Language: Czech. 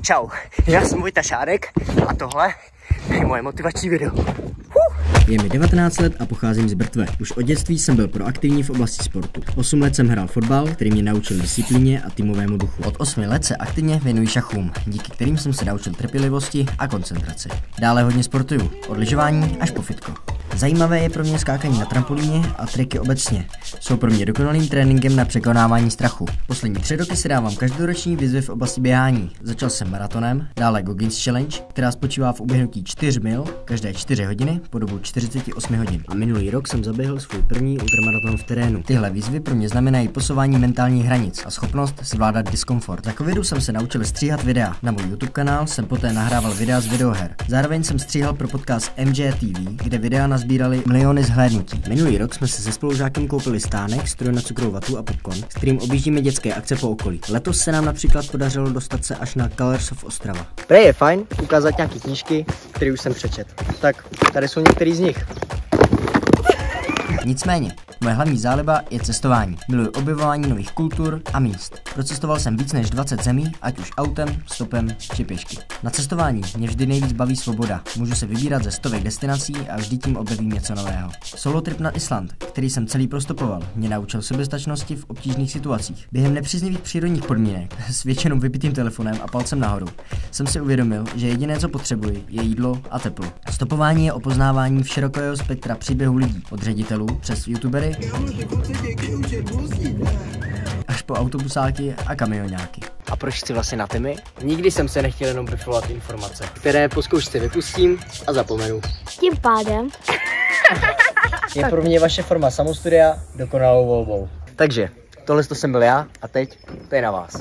Čau, já jsem Vojta Šárek a tohle je moje motivační video. Je mi 19 let a pocházím z Brtve. Už od dětství jsem byl proaktivní v oblasti sportu. 8 let jsem hrál fotbal, který mě naučil disciplíně a týmovému duchu. Od 8 let se aktivně věnuji šachům, díky kterým jsem se naučil trpělivosti a koncentraci. Dále hodně sportuju, od lyžování až po fitko. Zajímavé je pro mě skákání na trampolíně a triky obecně. Jsou pro mě dokonalým tréninkem na překonávání strachu. Poslední 3 roky si dávám každoroční výzvy v oblasti běhání. Začal jsem maratonem, dále Goggins Challenge, která spočívá v uběhnutí 4 mil každé 4 hodiny po dobu 48 hodin. A minulý rok jsem zaběhl svůj první ultramaraton v terénu. Tyhle výzvy pro mě znamenají posouvání mentálních hranic a schopnost zvládat diskomfort. Za covidu jsem se naučil stříhat videa. Na můj YouTube kanál jsem poté nahrával videa z videoher. Zároveň jsem stříhal pro podcast MJTV, kde videa nazbírali miliony zhlédnutí. Minulý rok jsme se se spolužákem koupili stánek, stroj na cukrovou vatu a popcorn, s kterým objíždíme dětské akce po okolí. Letos se nám například podařilo dostat se až na Colors of Ostrava. Prej je fajn ukázat nějaký knížky, které už jsem přečet. Tak tady jsou některý z nich. Nicméně, moje hlavní záliba je cestování. Miluji objevování nových kultur a míst. Procestoval jsem víc než 20 zemí, ať už autem, stopem či pěšky. Na cestování mě vždy nejvíc baví svoboda. Můžu se vybírat ze stovek destinací a vždy tím objevím něco nového. Solo trip na Island, který jsem celý prostopoval, mě naučil soběstačnosti v obtížných situacích. Během nepříznivých přírodních podmínek, s většinou vypitým telefonem a palcem nahoru, jsem si uvědomil, že jediné, co potřebuji, je jídlo a teplo. Stopování je o poznávání v širokého spektra příběhů lidí, od ředitelů přes youtubery až po autobusáky a kamionáky. A proč chci vlastně na Temy? Nikdy jsem se nechtěl jenom biflovat informace, které po zkoušce vypustím a zapomenu. Tím pádem Je pro mě vaše forma samostudia dokonalou volbou. Takže tohle jsem byl já a teď to je na vás.